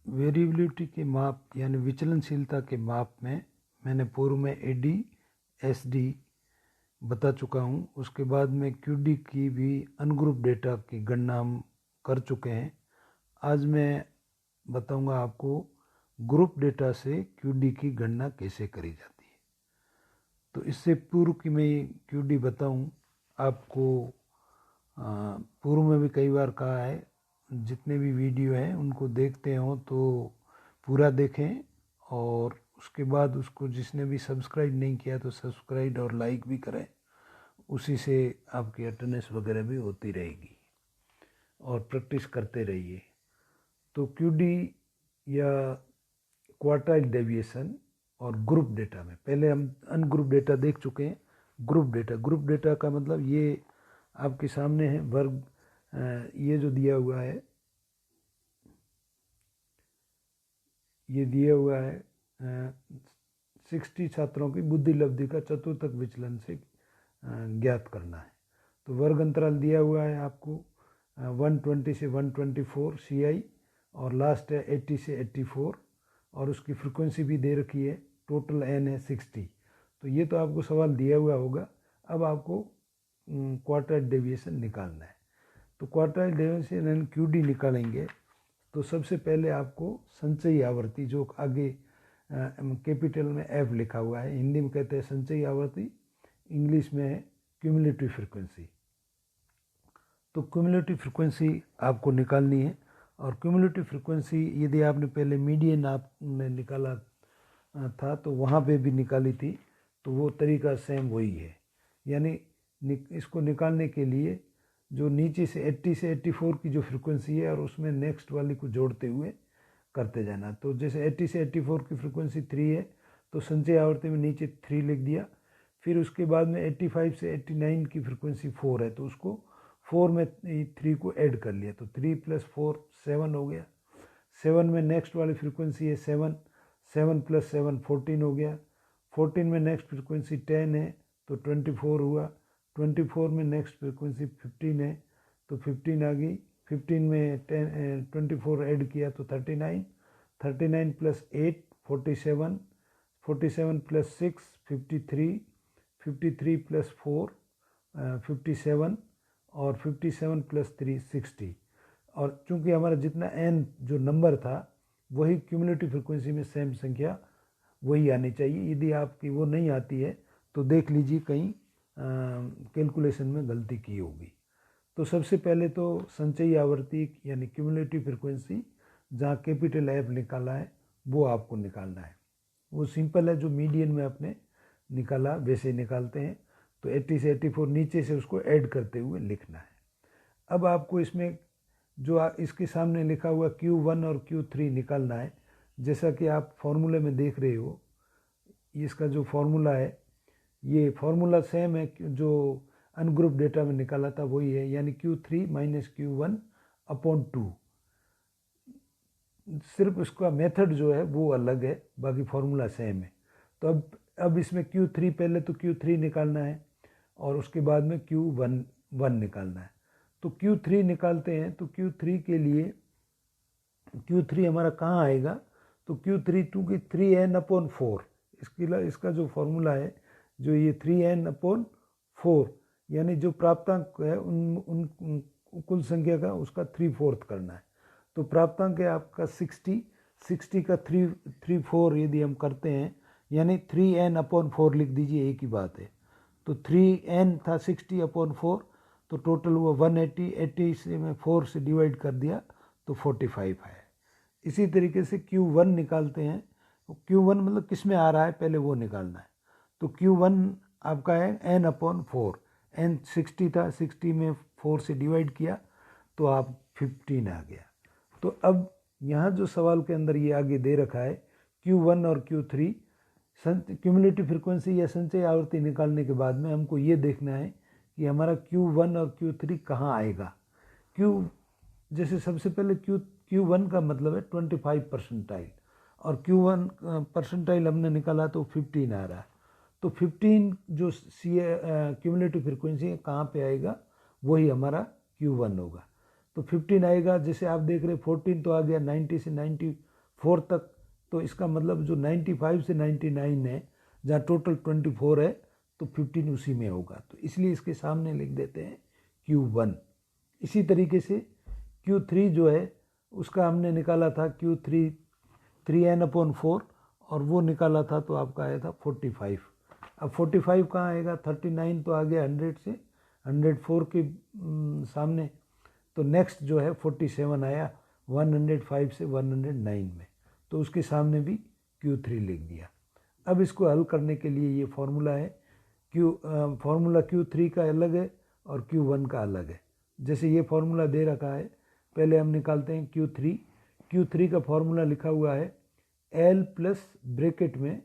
Variability के माप यानी विचलनशीलता के माप में मैंने पूर्व में एडी एसडी बता चुका हूँ। उसके बाद में क्यूडी की भी अनग्रुप डेटा की गणना हम कर चुके हैं। आज मैं बताऊंगा आपको ग्रुप डेटा से क्यूडी की गणना कैसे करी जाती है। तो इससे पूर्व कि मैं क्यूडी बताऊं, आपको पूर्व में भी कई बार कहा है, जितने भी वीडियो हैं उनको देखते हो तो पूरा देखें, और उसके बाद उसको जिसने भी सब्सक्राइब नहीं किया तो सब्सक्राइब और लाइक भी करें। उसी से आपकी अटेंडेंस वगैरह भी होती रहेगी और प्रैक्टिस करते रहिए। तो क्यूडी या क्वार्टाइल डेविएशन और ग्रुप डेटा में पहले हम अनग्रुप डेटा देख चुके हैं। ग्रुप डेटा का मतलब ये आपके सामने है वर्ग, ये जो दिया हुआ है, ये दिया हुआ है 60 छात्रों की बुद्धि लब्धि का चतुर्थक विचलन से ज्ञात करना है। तो वर्ग अंतराल दिया हुआ है आपको 120 से 124 CI, और लास्ट है 80 से 84, और उसकी फ्रीक्वेंसी भी दे रखी है। टोटल n है 60। तो ये तो आपको सवाल दिया हुआ होगा। अब आपको क्वार्टाइल डेविएशन निकालना है। तो क्वार्टाइल डेविएशन यानी क्यूडी निकालेंगे तो सबसे पहले आपको संचयी आवर्ती, जो आगे कैपिटल में F लिखा हुआ है, हिंदी में कहते हैं संचयी आवर्ती, इंग्लिश में है क्यूमुलेटिव फ्रीक्वेंसी। तो क्यूमुलेटिव फ्रीक्वेंसी आपको निकालनी है। और क्यूमुलेटिव फ्रीक्वेंसी यदि आपने पहले मीडियन आपने निकाला था तो वहाँ पे भी निकाली थी, तो वो तरीका सेम वही है। यानी इसको निकालने के लिए जो नीचे से 80 से 84 की जो फ्रीक्वेंसी है और उसमें नेक्स्ट वाली को जोड़ते हुए करते जाना। तो जैसे 80 से 84 की फ्रीक्वेंसी 3 है तो संचय आवर्ती में नीचे 3 लिख दिया। फिर उसके बाद में 85 से 89 की फ्रीक्वेंसी 4 है तो उसको 4 में 3 को ऐड कर लिया, तो 3 + 4 7 हो गया। 7 में नेक्स्ट वाली फ्रीक्वेंसी है 7, 7 + 7 14 हो गया। 14 में नेक्स्ट फ्रीक्वेंसी 10 है तो 24 हुआ। 24 में नेक्स्ट फ्रीक्वेंसी 15 है तो 15 आ गई। 15 में 24 ऐड किया तो 39, 39 + 8 47, 47 + 6 53, 53 + 4 57, और 57 + 3 60। और चूंकि हमारा जितना n जो नंबर था वही क्यूमुलेटिव फ्रीक्वेंसी में सेम संख्या वही आनी चाहिए। यदि आपकी वो नहीं आती है तो देख लीजिए कहीं कैलकुलेशन में गलती की होगी। तो सबसे पहले तो संचयी आवर्ती यानी क्यूमुलेटिव फ्रीक्वेंसी जहाँ कैपिटल F निकाला है वो आपको निकालना है। वो सिंपल है, जो मीडियन में आपने निकाला वैसे निकालते हैं। तो 80 से 84 नीचे से उसको ऐड करते हुए लिखना है। अब आपको इसमें जो इसके सामने लिखा हुआ Q1 और Q3 निकालना है। जैसा कि आप फॉर्मूले में देख रहे हो, इसका जो फॉर्मूला है ये फॉर्मूला सेम है जो अनग्रुप डेटा में निकाला था वही है, यानी Q3 - Q1/2। सिर्फ इसका मेथड जो है वो अलग है, बाकी फॉर्मूला सेम है। तो अब इसमें Q3 पहले तो Q3 निकालना है और उसके बाद में Q1 निकालना है। तो Q3 निकालते हैं तो Q3 के लिए Q3 हमारा कहाँ आएगा, तो Q3 2 की 3n/4 इसका जो फॉर्मूला है, जो ये 3n/4 यानी जो प्राप्तांक है उन कुल संख्या का उसका 3/4 करना है। तो प्राप्तांक है आपका 60 का 3/4 यदि हम करते हैं यानी 3n/4 लिख दीजिए, एक ही बात है। तो 3n था 60/4 तो टोटल हुआ 180, 80 से मैं 4 से डिवाइड कर दिया तो 45 है। इसी तरीके से Q1 निकालते हैं। Q1 मतलब किस में आ रहा है पहले वो निकालना है। तो Q1 आपका है n/4, n 60 था, 60 में 4 से डिवाइड किया तो आप 15 आ गया। तो अब यहाँ जो सवाल के अंदर ये आगे दे रखा है Q1 और Q3 क्यूमुलेटिव फ्रीक्वेंसी या संचय आवर्ती निकालने के बाद में हमको ये देखना है कि हमारा Q1 और Q3 कहाँ आएगा। जैसे सबसे पहले Q1 का मतलब है 25 परसेंटाइल, और Q1 परसेंटाइल हमने निकाला तो 15 आ रहा है। तो 15 जो क्यूमुलेटिव फ्रीक्वेंसी है कहाँ पे आएगा, वही हमारा Q1 होगा। तो 15 आएगा। जैसे आप देख रहे 14 तो आ गया, 90 से 4 तक, तो इसका मतलब जो 95 से 99 है, जहाँ टोटल 24 है, तो 15 उसी में होगा, तो इसलिए इसके सामने लिख देते हैं Q1। इसी तरीके से Q3 जो है उसका हमने निकाला था Q3 3n/4, और वो निकाला था तो आपका आया था 45। अब 45 कहाँ आएगा, 39 तो आ गया 100 से, 104 के सामने, तो नेक्स्ट जो है 47 आया 105 से 109 में, तो उसके सामने भी Q3 लिख दिया। अब इसको हल करने के लिए ये फॉर्मूला है, फॉर्मूला Q3 का अलग है और Q1 का अलग है। जैसे ये फॉर्मूला दे रखा है, पहले हम निकालते हैं Q3 का फॉर्मूला लिखा हुआ है L प्लस ब्रैकेट में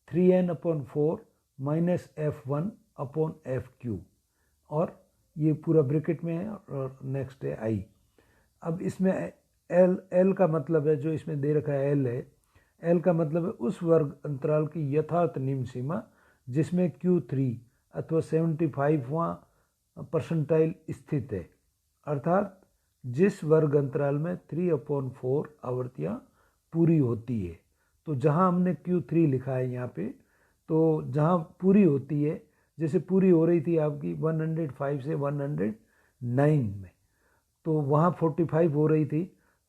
3n/4 माइनस F1/FQ, और ये पूरा ब्रैकेट में है, और नेक्स्ट है I। अब इसमें L का मतलब है, जो इसमें दे रखा है L है, L का मतलब है उस वर्ग अंतराल की यथार्थ निम्न सीमा जिसमें Q3 अथवा 75वां परसेंटाइल स्थित है, अर्थात जिस वर्ग अंतराल में 3/4 आवृत्तियाँ पूरी होती है। तो जहाँ हमने Q3 लिखा है यहाँ पे, तो जहाँ पूरी होती है, जैसे पूरी हो रही थी आपकी 105 से 109 में, तो वहाँ 45 हो रही थी,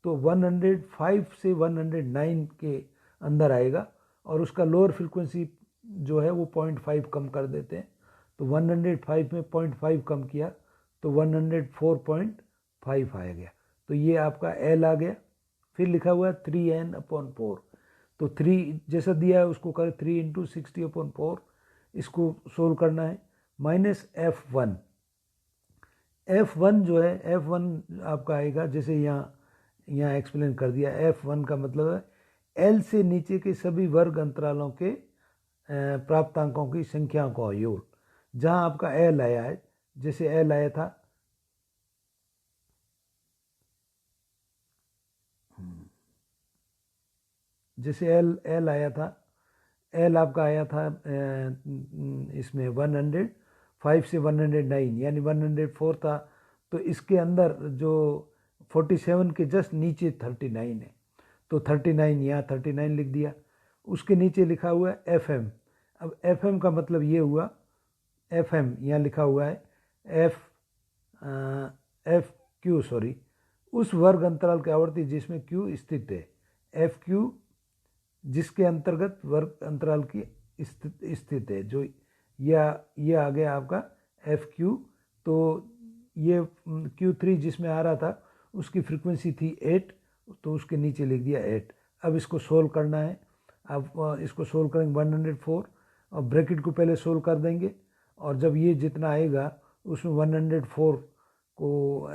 तो 105 से 109 के अंदर आएगा, और उसका लोअर फ्रीक्वेंसी जो है वो 0.5 कम कर देते हैं, तो 105 में 0.5 कम किया तो 104.5 आ गया, तो ये आपका L आ गया। फिर लिखा हुआ है 3n/4, तो 3 जैसा दिया है उसको करें 3 × 60/4, इसको सोल्व करना है, माइनस F1 जो है, F1 आपका आएगा, जैसे यहाँ एक्सप्लेन कर दिया, F1 का मतलब है L से नीचे के सभी वर्ग अंतरालों के प्राप्तांकों की संख्या का योग। जहाँ आपका L आया है, जैसे L आया था, जैसे L आया था, L आपका आया था इसमें 105 से 109, यानी 104 था, तो इसके अंदर जो 47 के जस्ट नीचे 39 है, तो 39 यहाँ 39 लिख दिया। उसके नीचे लिखा हुआ है FM। अब FM का मतलब ये हुआ, FM यहाँ लिखा हुआ है FQ, सॉरी, उस वर्ग अंतराल की आवर्ती जिसमें Q स्थित है, FQ जिसके अंतर्गत वर्ग अंतराल की स्थित है, जो ये आ गया आपका FQ। तो ये Q3 जिसमें आ रहा था उसकी फ्रीक्वेंसी थी 8, तो उसके नीचे लिख दिया 8। अब इसको सोल्व करना है, अब इसको सोल्व करेंगे 104, और ब्रैकेट को पहले सोल्व कर देंगे, और जब ये जितना आएगा उसमें 104 को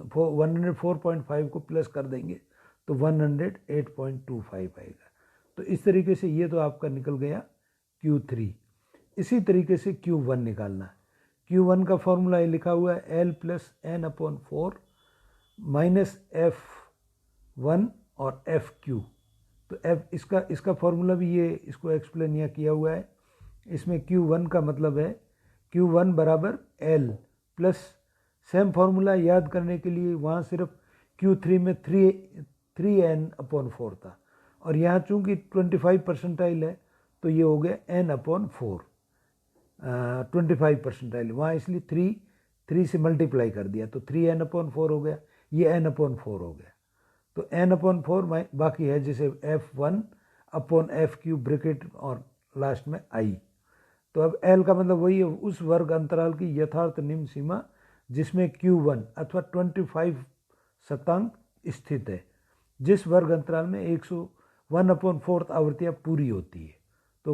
104.5 को प्लस कर देंगे तो 108.25 आएगा। तो इस तरीके से ये तो आपका निकल गया Q3। इसी तरीके से Q1 निकालना है। Q1 का फॉर्मूला ये लिखा हुआ है L plus n/4 minus F1 और FQ। तो इसका फॉर्मूला भी ये इसको एक्सप्लेन यहाँ किया हुआ है। इसमें Q1 का मतलब है Q1 बराबर L प्लस, सेम फॉर्मूला याद करने के लिए वहाँ सिर्फ Q3 में 3n/4 था, और यहाँ चूँकि 25 परसेंटाइल है तो ये हो गया n/4, 25 परसेंटाइल, वहाँ इसलिए 3 से मल्टीप्लाई कर दिया तो 3n/4 हो गया, ये n/4 हो गया। तो n/4 बाकी है, जैसे F1/FQ ब्रैकेट और लास्ट में I। तो अब L का मतलब वही है, उस वर्ग अंतराल की यथार्थ निम्न सीमा जिसमें Q1 अथवा 25 शतांक स्थित है, जिस वर्ग अंतराल में 101/4 आवृत्तियाँ पूरी होती है। तो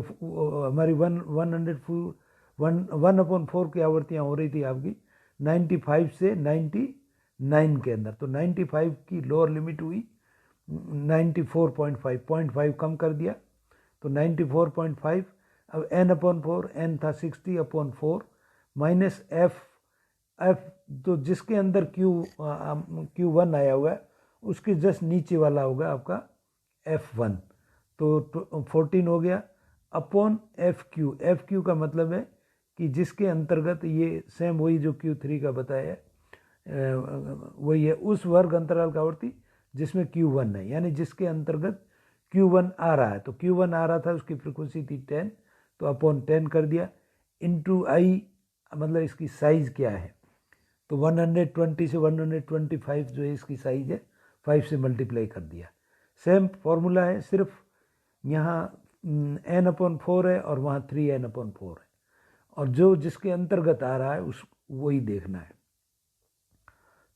हमारी 1/4 की आवृत्तियाँ हो रही थी आपकी 95 से 99 के अंदर, तो 95 की लोअर लिमिट हुई 94.5, 0.5 कम कर दिया तो 94.5। अब n/4, n था 60/4 माइनस F, तो जिसके अंदर Q1 आया हुआ है उसके जस्ट नीचे वाला होगा आपका F1, तो 14 हो गया अपॉन FQ का मतलब है कि जिसके अंतर्गत ये सेम वही जो Q3 का बताया वही है, उस वर्ग अंतराल का आवर्ती जिसमें Q1 है, यानी जिसके अंतर्गत Q1 आ रहा है। तो Q1 आ रहा था, उसकी फ्रीक्वेंसी थी 10, तो अपॉन 10 कर दिया, इंटू आई मतलब इसकी साइज़ क्या है, तो 120 से 125 जो है इसकी साइज़ है, 5 से मल्टीप्लाई कर दिया। सेम फॉर्मूला है, सिर्फ यहाँ n/4 है और वहाँ 3n/4 है, और जो जिसके अंतर्गत आ रहा है उस वही देखना है।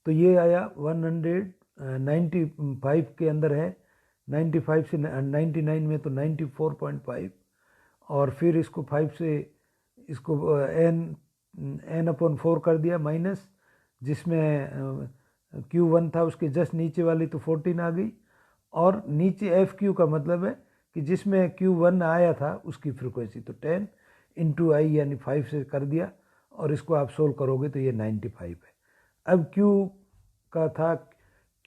तो ये आया 195 के अंदर है, 95 से 99 में तो 94.5, और फिर इसको 5 से इसको n/4 कर दिया, माइनस जिसमें Q1 था उसके जस्ट नीचे वाली तो 14 आ गई, और नीचे FQ का मतलब है कि जिसमें Q1 आया था उसकी फ्रीक्वेंसी, तो 10 इंटू आई यानी 5 से कर दिया, और इसको आप सोल्व करोगे तो ये 95 है। अब Q का था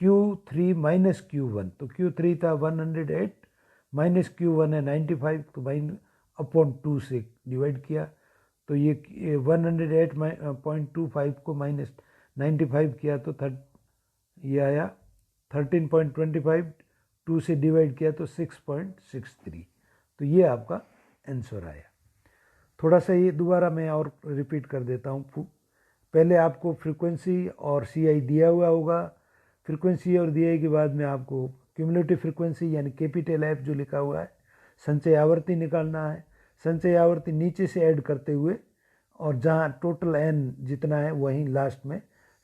Q3 माइनस Q1, तो Q3 था 108 माइनस Q1 है 95, तो अपॉन 2 से डिवाइड किया, तो ये 108.25 को माइनस 95 किया तो ये आया 13.25, 2 से डिवाइड किया तो 6.63, तो ये आपका आंसर आया। थोड़ा सा ये दोबारा मैं और रिपीट कर देता हूँ। पहले आपको फ्रीक्वेंसी और CI दिया हुआ होगा, फ्रीक्वेंसी और DI के बाद में आपको क्यूमुलेटिव फ्रीक्वेंसी यानी कैपिटल F जो लिखा हुआ है, संचय आवर्ती निकालना है। संचय आवर्ती नीचे से ऐड करते हुए, और जहाँ टोटल n जितना है वहीं लास्ट में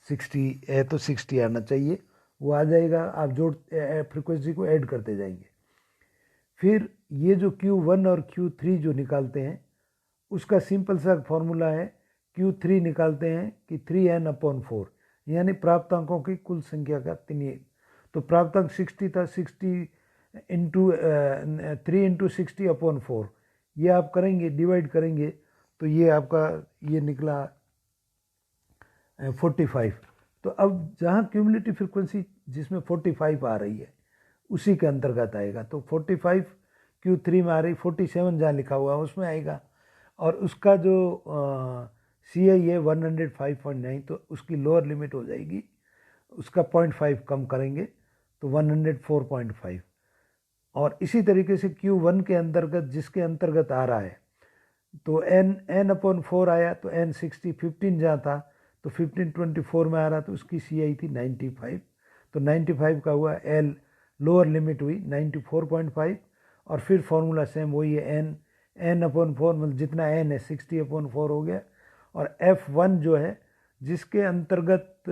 60 है तो 60 आना चाहिए, वो आ जाएगा। आप जोड़ फ्रीक्वेंसी को ऐड करते जाएंगे। फिर ये जो Q1 और Q3 जो निकालते हैं उसका सिंपल सा फॉर्मूला है, Q3 निकालते हैं कि 3n/4 यानी प्राप्तांकों की कुल संख्या का 3। तो प्राप्तांक 60 था, 60 इंटू 3 इंटू 60/4, ये आप करेंगे, डिवाइड करेंगे तो ये आपका ये निकला 45। तो अब जहाँ क्यूमुलेटिव फ्रीक्वेंसी जिसमें 45 आ रही है उसी के अंतर्गत आएगा, तो 45 Q3 में आ रही, 47 जहाँ लिखा हुआ है उसमें आएगा, और उसका जो CI है 105.9, तो उसकी लोअर लिमिट हो जाएगी, उसका 0.5 कम करेंगे तो 104.5। और इसी तरीके से Q1 के अंतर्गत जिसके अंतर्गत आ रहा है, तो n/4 आया, तो n 60, 15 जहाँ था तो 1524 में आ रहा, तो उसकी CI थी 95, तो 95 का हुआ L लोअर लिमिट हुई 94.5, और फिर फॉर्मूला सेम वही है, n/4 मतलब जितना n है 60/4 हो गया, और F1 जो है जिसके अंतर्गत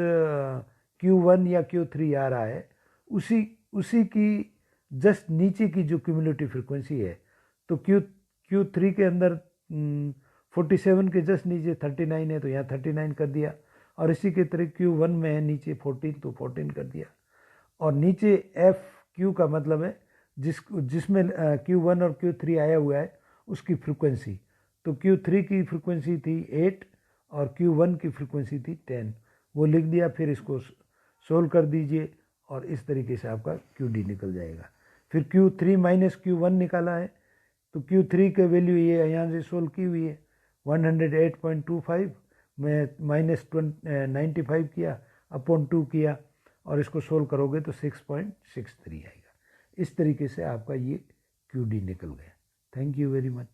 Q1 या Q3 आ रहा है उसी की जस्ट नीचे की जो क्यूमुलेटिव फ्रीक्वेंसी है, तो Q3 के अंदर 47 के जस्ट नीचे 39 है, तो यहाँ 39 कर दिया, और इसी के तरह Q1 में है नीचे 14, तो 14 कर दिया, और नीचे FQ का मतलब है जिसमें Q1 और Q3 आया हुआ है उसकी फ्रीक्वेंसी, तो Q3 की फ्रीक्वेंसी थी 8 और Q1 की फ्रीक्वेंसी थी 10, वो लिख दिया। फिर इसको सोल्व कर दीजिए और इस तरीके से आपका QD निकल जाएगा। फिर Q3 माइनस Q1 निकाला है, तो Q3 के वैल्यू ये यहाँ से सोल्व की हुई है 108.25 में माइनस 95 किया, अपॉन 2 किया, और इसको सोल्व करोगे तो 6.63 आएगा। इस तरीके से आपका ये QD निकल गया। Thank you very much.